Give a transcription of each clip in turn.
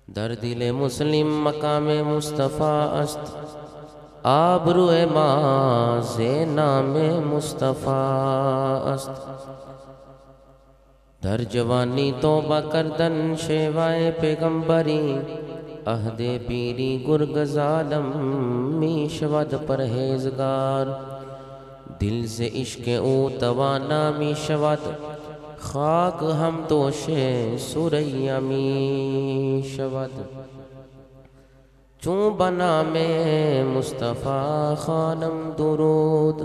दर दिले मुस्लिम मकामे मुस्तफ़ा अस्त, आबरूए माज़े नामे मुस्तफ़ा अस्त। दर जवानी तौबा करदन शेवाए पैगम्बरी, अहदे पीरी गुरगज़ालम मीशवद परहेज़गार। दिल से इश्क़ ओ तवाना मीशवद, खाक हम तोशे सुरैया मीशवद। चूँ बना में मुस्तफ़ा खानम दुरूद,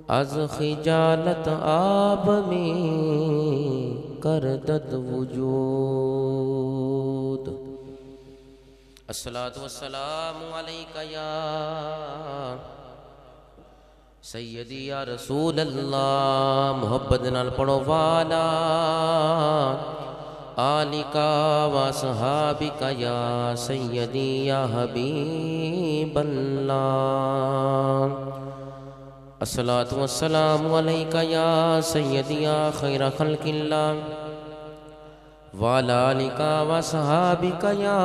अज खिजालत आब में करदत वजूद। अस्सलातु वस्सलामु अलैका या सैयदी या रसूल अल्लाह। मोहब्बत नाल पढ़ो वाला आलिका व सहाबिका या सैयदी या हबीब अल्लाह। अस्सलातु वस्सलामु अलैका या सैयदी या खैर खल्किल्लाह, वाला आलिका व सहाबिका या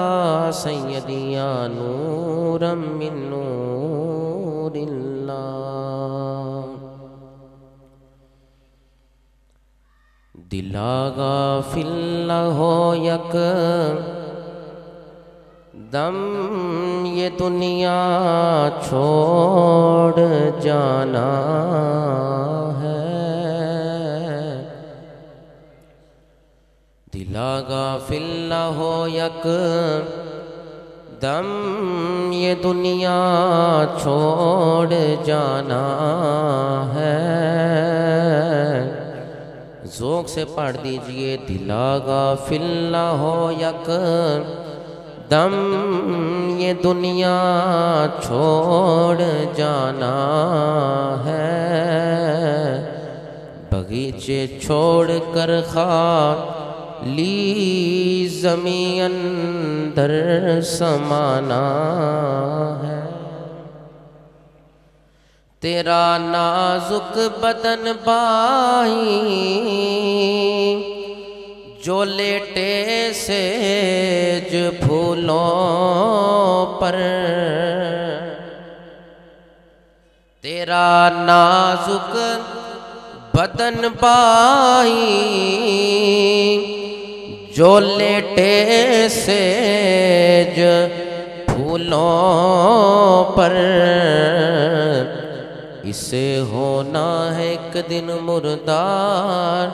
सैयदी या नूरम मिन नूरिल्लाह। दिलागा फिल्ला हो यक दम, ये दुनिया छोड़ जाना है। दिलागा फिल्ला हो यक दम, ये दुनिया छोड़ जाना है। ज़ोक से पढ़ दीजिए। दिलागा फिल्ला हो यक दम, ये दुनिया छोड़ जाना है। बगीचे छोड़ कर खाली ज़मीं अंदर समाना है। तेरा नाजुक बदन बाही, जो लेटे सेज फूलों पर। तेरा नाजुक बदन बाही, जो लेटे सेज फूलों पर। इसे होना है एक दिन मुर्दार,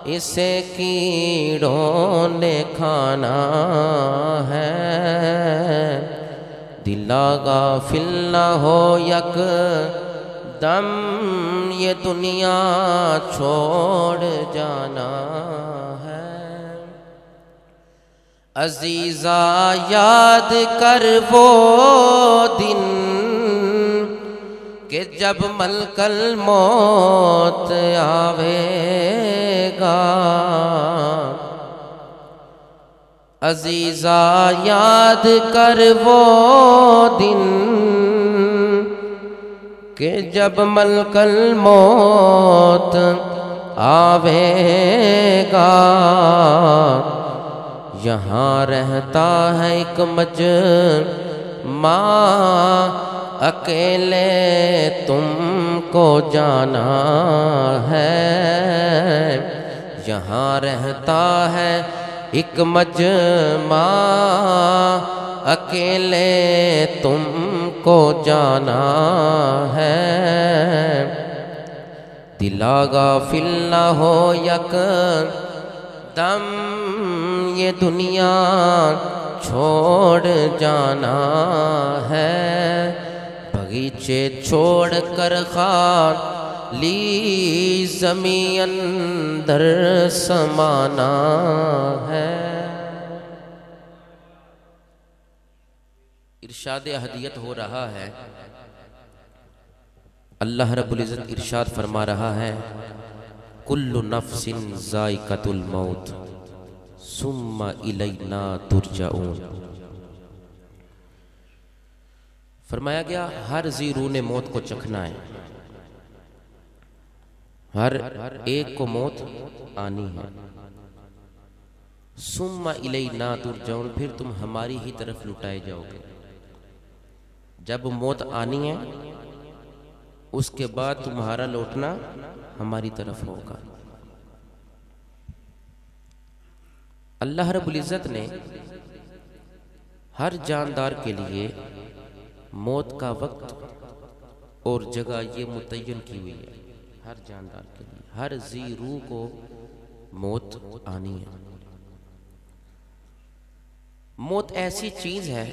इसे कीड़ों ने खाना है। दिलागा फिल्ला हो यक दम, ये दुनिया छोड़ जाना है। अजीजा याद कर वो दिन, कि जब मलकल मौत आवेगा। अजीजा याद कर वो दिन, कि जब मलकल मौत आवेगा। यहाँ रहता है एक मजमा, अकेले तुमको जाना है। यहाँ रहता है एक मजमा, अकेले तुमको जाना है। दिलागा फिल्ला हो यक दम, ये दुनिया छोड़ जाना है। बगीचे छोड़ कर खाली ज़मीं अंदर समाना है। इरशाद हदियत हो रहा है। अल्लाह रब्बुल इज़्ज़त इरशाद फरमा रहा है, कुल्लु नफ्सिन ज़ाइक़तुल मौत सुम्मा इलैना तुरजाऊन। फरमाया गया हर जी रूह ने मौत को चखना है, हर एक को मौत आनी है। सुम्मा इलैना तुरजाऊन, फिर तुम हमारी ही तरफ लुटाए जाओगे। जब मौत आनी है उसके बाद तुम्हारा लौटना हमारी तरफ होगा। अल्लाह रब्बुल इज़्ज़त ने हर जानदार के लिए मौत का वक्त और जगह ये मुतय्यन की हुई है। हर जानदार के लिए, हर जी रूह को मौत आनी है। मौत ऐसी चीज है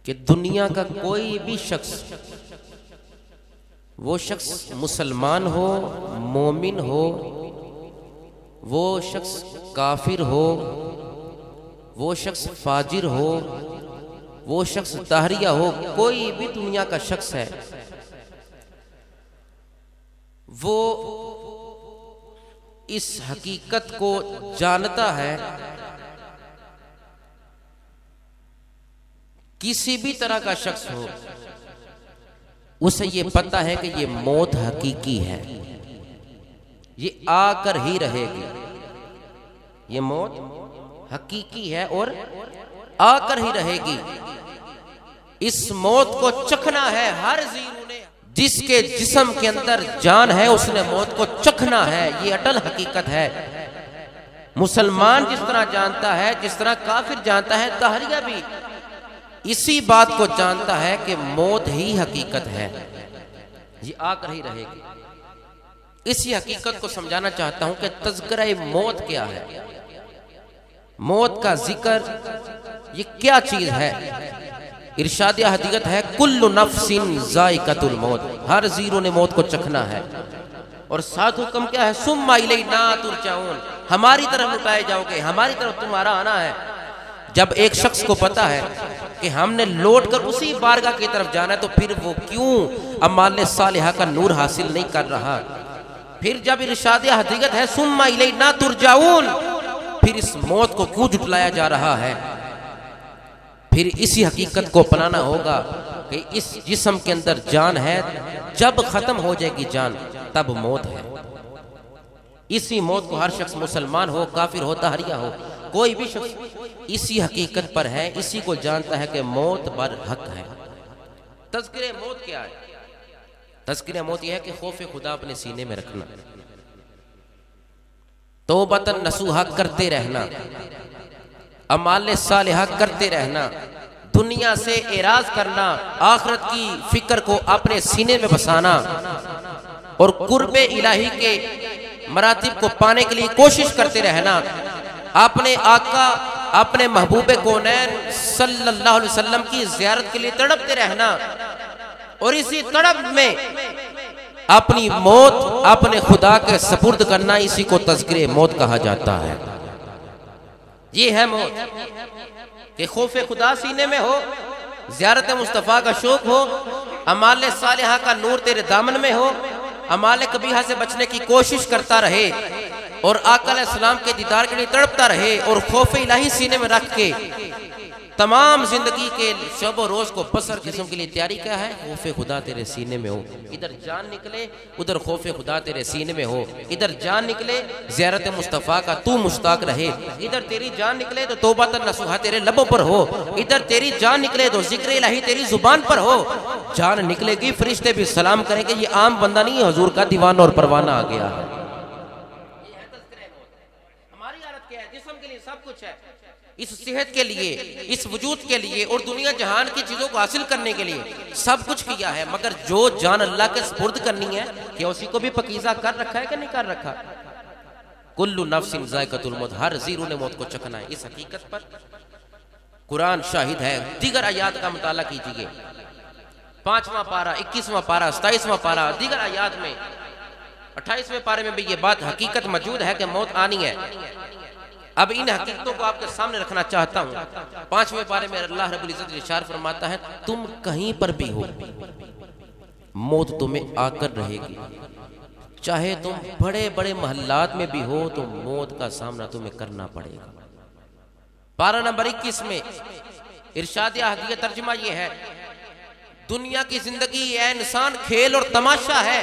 कि दुनिया का कोई भी शख्स, वो शख्स मुसलमान हो, मोमिन हो, वो शख्स काफिर हो, वो शख्स फाजिर हो, वो शख्स ताहरिया हो, कोई भी दुनिया का शख्स है, वो इस हकीकत को जानता है। किसी भी तरह का शख्स हो, उसे ये पता है कि ये मौत हकीकी है, ये आकर ही रहेगी। ये मौत हकीकी है और आकर ही रहेगी। इस मौत को चखना है हर जीव ने। जिसके जिस्म के अंदर जान है उसने मौत को चखना है, ये अटल हकीकत है। मुसलमान जिस तरह जानता है, जिस तरह काफिर जानता है, ताहरिया भी इसी बात को जानता है कि मौत ही हकीकत है, ये आकर ही रहेगी। इसी हकीकत को समझाना चाहता हूं कि तज़किरा मौत क्या है, मौत का जिक्र ये क्या चीज है। इरशाद हदीयत है, कुल्लु नफ्सिन ज़ाइक़तुल मौत, हर जीरो ने मौत को चखना है। और साथ हुक्म क्या है, सुम्मा इलैना तुरजाऊन, हमारी तरफ लुटाए जाओगे, हमारी तरफ तुम्हारा आना है। जब एक शख्स को पता है कि हमने लौट कर उसी बारगाह की तरफ जाना है, तो फिर वो क्यों अमाल सालिहा का नूर हासिल नहीं कर रहा। फिर जब इरशाद हदीयत है, सुम्मा इलैना तुरजाऊन, फिर इस मौत को क्यों जुटलाया जा रहा है। फिर इसी हकीकत को अपनाना होगा कि इस जिस्म के अंदर जान है, जब खत्म हो जाएगी जान तब मौत है। इसी मौत को हर शख्स, मुसलमान हो, काफिर हो, ताहरिया हो, कोई भी शख्स इसी हकीकत पर है, इसी को जानता है कि मौत बर हक है। तज़किरे मौत क्या है? तज़किरे मौत यह है कि खौफ खुदा अपने सीने में रखना, तौबतन नसूहा करते रहना, अमाल सालिहा करते रहना, दुनिया से एराज करना, आखिरत की फिक्र को अपने सीने में बसाना और कुर्बे इलाही के मरातिब को पाने के लिए कोशिश करते रहना, अपने आका, अपने महबूबे कौनैन सल्लल्लाहु अलैहि वसल्लम की ज़ियारत के लिए तड़पते रहना और इसी तड़प में अपनी मौत अपने खुदा के सपुर्द करना, इसी को तज़किरे मौत कहा जाता है। ये है मौत कि खौफ खुदा सीने में हो, ज़ियारत मुस्तफ़ा का शौक हो, अमाल सालिहा का नूर तेरे दामन में हो, अमाल कबीहा से बचने की कोशिश करता रहे और आका अलैहिस्सलाम के दीदार के लिए तड़पता रहे और खौफ इलाही सीने में रख के तमाम जिंदगी के शब और रोज को बसर जिस्म के लिए तैयारी क्या है, खौफ खुदा तेरे सीने में हो। इधर जान निकले उधर खौफ खुदा तेरे सीने में हो, इधर जान निकले ज़ियारत मुस्तफ़ा का तू मुश्ताक रहे, इधर तेरी जान निकले तो तौबतन नसूहा तेरे लबों पर हो, इधर तेरी जान निकले तो ज़िक्र इलाही तेरी जुबान पर हो। जान निकलेगी फरिश्ते भी सलाम करेंगे, ये आम बंदा नहीं है, हुजूर का दीवाना और परवाना आ गया है। हमारी हालत क्या है? जिस्म के लिए सब कुछ है, इस सेहत के लिए, इस वजूद के लिए और दुनिया जहान की चीजों को हासिल करने के लिए सब कुछ किया है, मगर जो जान अल्लाह के सुपुर्द करनी है, क्या उसी को भी पकीज़ा कर रखा है कि नहीं कर रखा। कुल्लु नफ्सिन ज़ाइक़तुल मौत, हर जीरो ने मौत को चखना है। इस हकीकत पर कुरान शाहिद है। दीगर आयात का मुताला कीजिए, 5वां पारा, 21वां पारा, 27वां पारा, दीगर आयात में 28वें पारे में भी ये बात हकीकत मौजूद है कि मौत आनी है। अब इन हकीकतों को आपके सामने रखना चाहता हूं। 5वें पारे में अल्लाह रब्बुल इज़्ज़त इरशाद फरमाता है, तुम कहीं पर भी हो मौत तुम्हें आकर रहेगी, चाहे तुम बड़े बड़े महल्लात में भी हो तो मौत का सामना तुम्हें करना पड़ेगा। पारा नंबर 21 में इरशाद हदीयत तर्जुमा ये है, दुनिया की जिंदगी ए इंसान खेल और तमाशा है,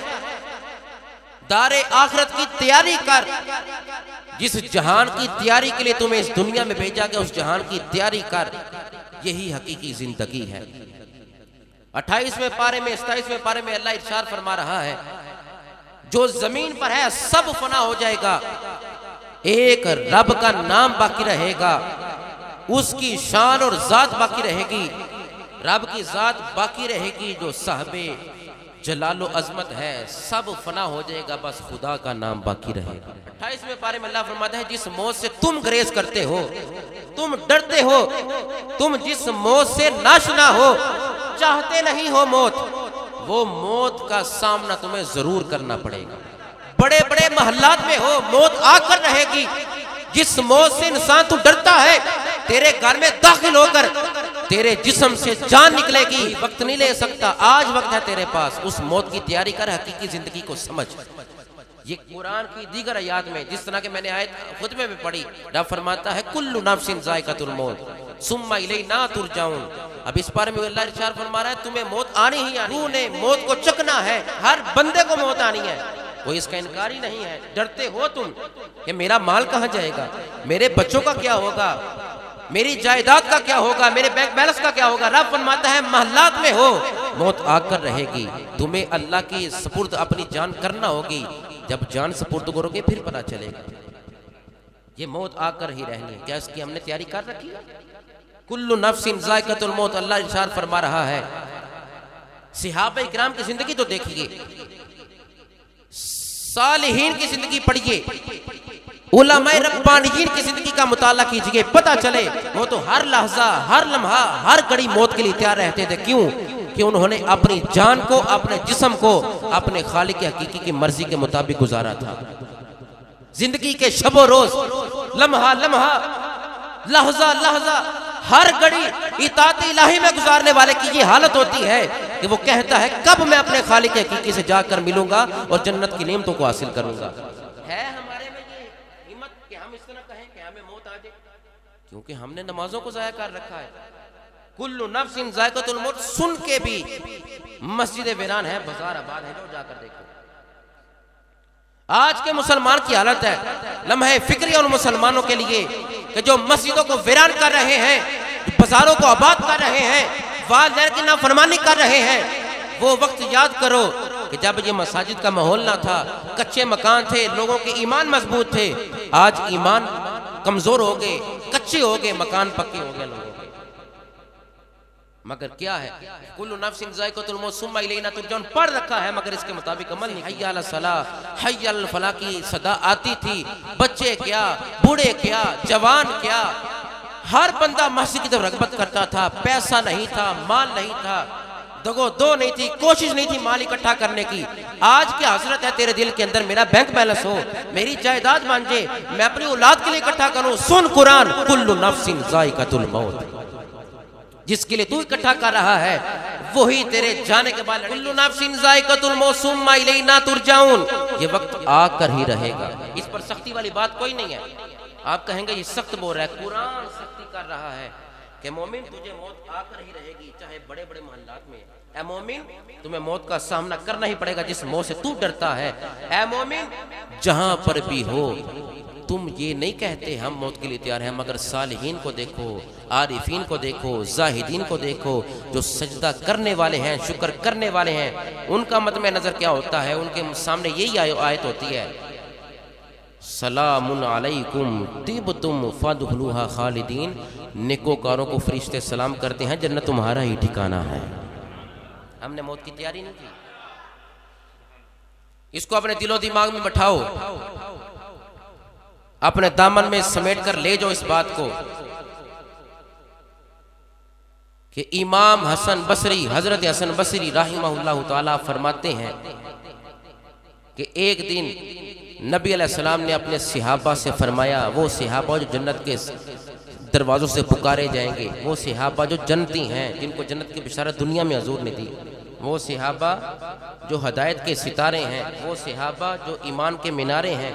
दारे आखिरत की तैयारी कर। जिस जहान की तैयारी के लिए तुम्हें इस दुनिया में भेजा गया उस जहान की तैयारी कर। यही हकीकी जिंदगी है। 28वें पारे में 27वें पारे में अल्लाह इरशाद फरमा रहा है, जो जमीन पर है सब फना हो जाएगा, एक रब का नाम बाकी रहेगा, उसकी शान और जात बाकी रहेगी। रब की जात बाकी रहेगी, जो साहबे जलालो अजमत है सब फना हो जाएगा, बस खुदा का नाम बाकी रहेगा। 28वें पारे में अल्लाह फरमाता है, जिस मौत से तुम ग्रेज करते हो, तुम डरते हो, तुम जिस मौत से नाशना हो, चाहते नहीं हो मौत, वो मौत का सामना तुम्हें जरूर करना पड़ेगा। बड़े बड़े महल्लात में हो, मौत आकर रहेगी। जिस मौत से इंसान तू डरता है, तेरे घर में दाखिल होकर तेरे जिस्म से जान निकलेगी, वक्त नहीं ले सकता। आज वक्त है तेरे पास, उस मौत की तैयारी कर, हकीकी जिंदगी को समझ। ये कुरान की दीगर आयात में, जिस तरह के मैंने आयत खुतबे में पढ़ी, रब फरमाता है कुल्लु नफ्सिन ज़ाइक़तुल मौत सुम्मा इलैना तुरजाऊन। अब इस बारे में अल्लाह इरशाद फरमा रहा है, तुम्हें मौत आनी ही आनी, तूने मौत को चखना है। हर बंदे को मौत आनी है, कोई इसका इनकार ही नहीं है। डरते हो तुम कि मेरा माल कहाँ जाएगा, मेरे बच्चों का क्या होगा, मेरी जायदाद का क्या होगा, मेरे बैंक बैलेंस का क्या होगा। रब फरमाता है महल्लात में हो, मौत आकर रहेगी। तुम्हें अल्लाह की सपुर्द अपनी जान करना होगी। जब जान सपुर्द करोगे फिर पता चलेगा। ये मौत आकर ही रहनी है। क्या इसकी हमने तैयारी कर रखी है? कुल्लु नफ्सिन ज़ाइक़तुल मौत, अल्लाह इरशाद फरमा रहा है। सहाबा इकराम की जिंदगी तो देखिए, सालिहीन की जिंदगी पढ़िए, उलमाए रब्बानियीन की जिंदगी का मुताला कीजिए, पता चले वो तो हर लहजा, हर लम्हा, हर घड़ी मौत के लिए तैयार रहते थे। क्यों? कि उन्होंने अपनी जान को, अपने जिस्म को अपने खालिक हकीकी की मर्जी के मुताबिक गुजारा था। जिंदगी के शबो रोज, लम्हा लम्हा, लहजा लहजा, हर घड़ी इताअत इलाही में गुजारने वाले की ये हालत होती है कि वो कहता है कब मैं अपने खालिक हकीकी से जाकर मिलूंगा और जन्नत की नेमतों को हासिल करूंगा। है हमारे में ये हिम्मत कि हम इस तरह कहें कि हमें मौत आ जाए? क्योंकि हमने नमाजों को जाया कर रखा है। कुल्लु नफ्सिन ज़ाइक़तुल मौत सुन के भी मस्जिद वीरान है, बाजार आबाद है, जो जाकर देखो। आज के मुसलमान की हालत है, लम्हे फिक्री उन मुसलमानों के लिए कि जो मस्जिदों को वीरान कर रहे हैं, बाजारों को आबाद कर रहे हैं, वालिदैन की नाफरमानी कर रहे हैं। वो वक्त याद करो कि जब ये मसाजिद का माहौल ना था, कच्चे मकान थे, लोगों के ईमान मजबूत थे। आज ईमान कमजोर हो गए, कच्चे हो गए, मकान पक्के हो गए लोगों के। मगर क्या है, कुल्लु नफ्सिन ज़ाइक़तुल मौत सुम्मा इलैना तुरजाऊन पढ़ रखा है, मगर इसके मुताबिक अमल नहीं। हय्या अला सलाह, हय्या अल फलाह की सदा आती थी। बच्चे क्या, बूढ़े क्या, जवान क्या, हर बंदा मस्जिद की तरफ रगबत करता था। पैसा नहीं था, माल नहीं था, दगो दो नहीं थी, कोशिश नहीं थी माल इकट्ठा करने की। आज क्या हसरत है तेरे दिल के अंदर, मेरा बैंक बैलेंस हो, मेरी जायदाद मान जाए, मैं अपनी औलाद के लिए इकट्ठा करूं। सुन कुरान, कुल्लु नफ्सिन ज़ाइक़तुल मौत, जिसके लिए तू इकट्ठा कर रहा है वही तेरे जाने के बाद। कुल्लु नफ्सिन ज़ाइक़तुल मौत सुम्मा इलैना तुरजाऊन, ये वक्त आकर ही रहेगा। इस पर सख्ती वाली बात कोई नहीं है। आप कहेंगे ये सख्त बोल रहा है, कुरान सख्ती कर रहा है कि मोमिन तुझे मौत आकर ही रहेगी, चाहे बड़े बड़े मोहल्लात में। ऐ मोमिन, तुम्हें मौत का सामना करना ही पड़ेगा जिस मौत से तू डरता है। ऐ मोमिन, जहां पर भी हो, तुम ये नहीं कहते हम मौत के लिए तैयार हैं, मगर सालिहीन को देखो, आरिफीन को देखो, जाहिदीन को देखो, जो सजदा करने वाले हैं, शुक्र करने वाले हैं, उनका मत में नजर क्या होता है? उनके सामने यही आयत होती है, सलामुन अलैकुम तिबतुम फदखुलूहा खालिदीन। नेकोकारों को फरिश्ते सलाम करते हैं, जन्नत तुम्हारा ही ठिकाना है। हमने मौत की तैयारी नहीं की। इसको अपने दिलो दिमाग में बैठाओ, अपने दामन में समेट कर ले जाओ इस बात को कि इमाम हसन बसरी, हजरत हसन बसरी राहिमहुल्लाह ताला फरमाते हैं कि एक दिन नबी अलैहिस्सलाम ने अपने सहाबा से फरमाया, वो सहाबा जो जन्नत के दरवाज़ों से पुकारे जाएंगे, वो सहाबा जो जन्नती हैं, जिनको जन्नत की बिशारत दुनिया में हजूर ने दी, वो सहाबा जो हदायत के सितारे हैं, वो सहाबा जो ईमान के मीनारे हैं,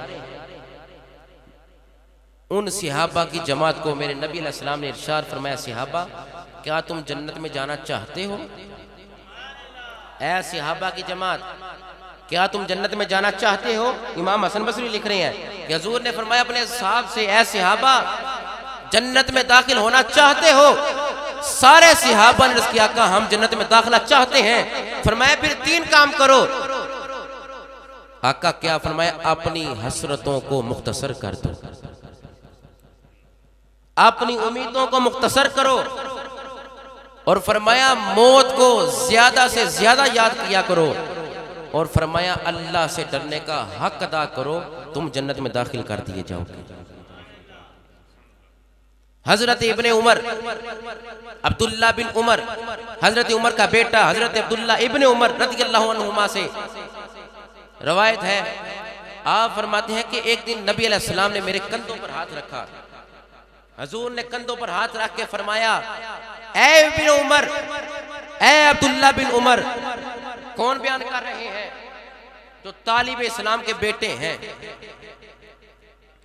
उन सहाबा की जमात को मेरे नबी अलैहिस्सलाम ने इरशाद फरमाया, सहाबा क्या तुम जन्नत में जाना चाहते हो? ऐ सहाबा की जमात, क्या तुम जन्नत में जाना चाहते हो? इमाम हसन बसरी लिख रहे हैं कि हुजूर ने फरमाया अपने साहब से, ऐ सहाबा जन्नत में दाखिल होना चाहते हो? सारे सहाबा ने अर्ज़ किया कि हम जन्नत में दाखिला चाहते हैं। फरमाया फिर 3 काम करो। आका क्या फरमाया? अपनी हसरतों को मुख्तसर कर दो, अपनी उम्मीदों को मुख्तसर करो, और फरमाया मौत को ज्यादा से ज्यादा याद किया करो, और फरमाया अल्लाह से डरने का हक अदा करो, तुम जन्नत में दाखिल कर दिए जाओगे। हजरत इब्ने उमर, अब्दुल्ला बिन उमर, हजरत उमर का बेटा हजरत अब्दुल्ला इब्ने उमर रज़ियल्लाहु अन्हुमा से रवायत है, आप फरमाते हैं कि एक दिन नबी अलैहिस्सलाम ने मेरे कंधों पर हाथ रखा। हुजूर ने कंधों पर हाथ रख के फरमाया, ऐ इब्ने उमर, ऐ अब्दुल्ला बिन उमर। कौन बयान कर रहे हैं? जो तालिब इस्लाम के बेटे हैं,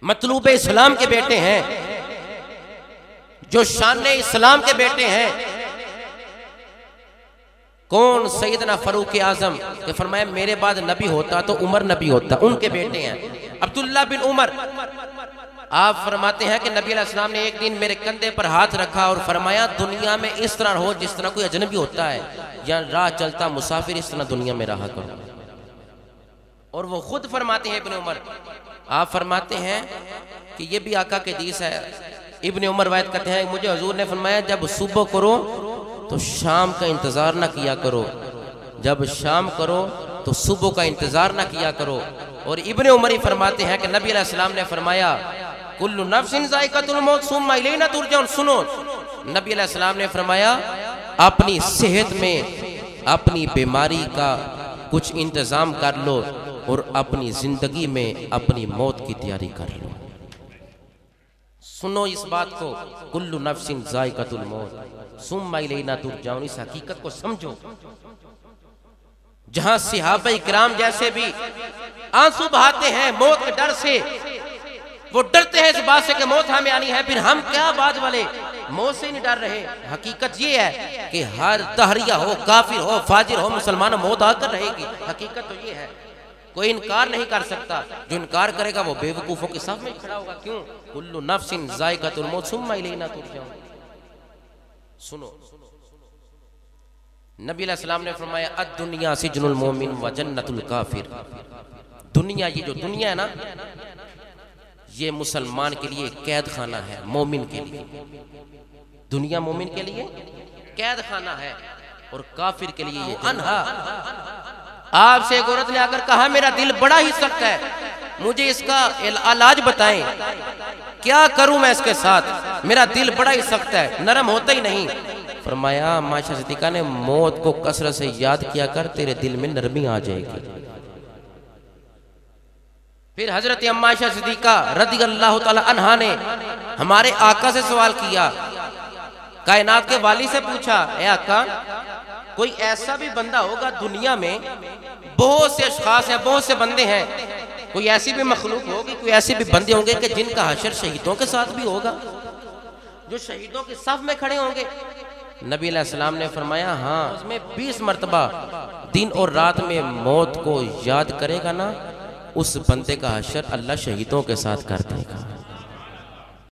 मतलूब इस्लाम के बेटे हैं, जो शान इस्लाम के बेटे हैं। कौन? सैयदना फारूक आजम के फरमाया मेरे बाद नबी होता तो उमर नबी होता, उनके बेटे हैं अब्दुल्ला बिन उमर। आप फरमाते हैं कि नबी अलैहिस्सलाम ने एक दिन मेरे कंधे पर हाथ रखा और फरमाया दुनिया में इस तरह हो जिस तरह कोई अजनबी होता है या राह चलता मुसाफिर, इस तरह दुनिया में रहा करो। और वो खुद फरमाते हैं इब्ने उमर, आप फरमाते हैं कि ये भी आका के हदीस है। इब्ने उमर रवायत करते हैं मुझे हुजूर ने फरमाया जब सुबह करो तो शाम का इंतजार ना किया करो, जब शाम करो तो सुबह का इंतजार ना किया करो। और इब्ने उमर ही फरमाते हैं कि नबी अलैहिस्सलाम ने फरमाया कुल्लु नफ्सिन ज़ाइक़तुल मौत सुम्मा इलैना तुरजऊन। सुनो, नबी अलैहिस्सलाम ने फरमाया अपनी सेहत में अपनी बीमारी का कुछ इंतजाम कर लो और अपनी जिंदगी में अपनी मौत की तैयारी कर लो। सुनो इस बात को, कुल्लु नफ्सिन ज़ाइक़तुल मौत सुम्मा इलैना तुरजऊन। इस हकीकत को समझो। जहां सहाबा इकराम जैसे भी आंसू बहाते हैं मौत के डर से, वो डरते हैं इस बात से कि मौत हमें आनी है, फिर हम क्या बाद वाले मौत से नहीं डर रहे। हकीकत ये है कि हर तहरिया हो, काफिर हो, फाजिर हो, मुसलमान, मौत आकर रहेगी। हकीकत तो ये है, कोई इनकार नहीं कर सकता। जो इनकार करेगा वो बेवकूफों के साथ में खड़ा होगा। क्यों? कुल्लु नफ्सिन ज़ाइक़तुल मौत सुम्मा इलैना तुरजऊन। सुनो, नबी अलैहिस्सलाम ने फरमाया अद-दुनिया सिजनुल मोमिन व जन्नतुल काफिर। दुनिया, ये जो दुनिया है ना, ये मुसलमान के लिए कैद खाना है, मोमिन के लिए। दुनिया मोमिन के लिए कैद खाना है और काफिर के लिए ये अनहा। आपसे एक औरत ने आकर कहा मेरा दिल बड़ा ही सख्त है, मुझे इसका इलाज बताएं, क्या करूं मैं इसके साथ, मेरा दिल बड़ा ही सख्त है, नरम होता ही नहीं। फरमाया माशा सिद्दीका ने मौत को कसरत से याद किया कर, तेरे दिल में नरमी आ जाएगी। फिर हजरत अम्मा आयशा सिद्दीका रज़ियल्लाहु ताला अन्हा ने हमारे आका से सवाल किया, कायनात के वाली से पूछा, ए आका कोई ऐसा भी बंदा होगा दुनिया में, बहुत से अशखास हैं, बहुत से बंदे हैं, कोई ऐसी भी मखलूक होगी, कोई ऐसे भी बंदे होंगे कि जिनका हशर शहीदों के साथ भी होगा, जो शहीदों के सफ में खड़े होंगे? नबी अलैहिस्सलाम ने फरमाया हाँ, उसमें 20 मरतबा दिन और रात में मौत को याद करेगा ना, उस बंदे का हशर अल्लाह शहीदों के साथ कर देगा।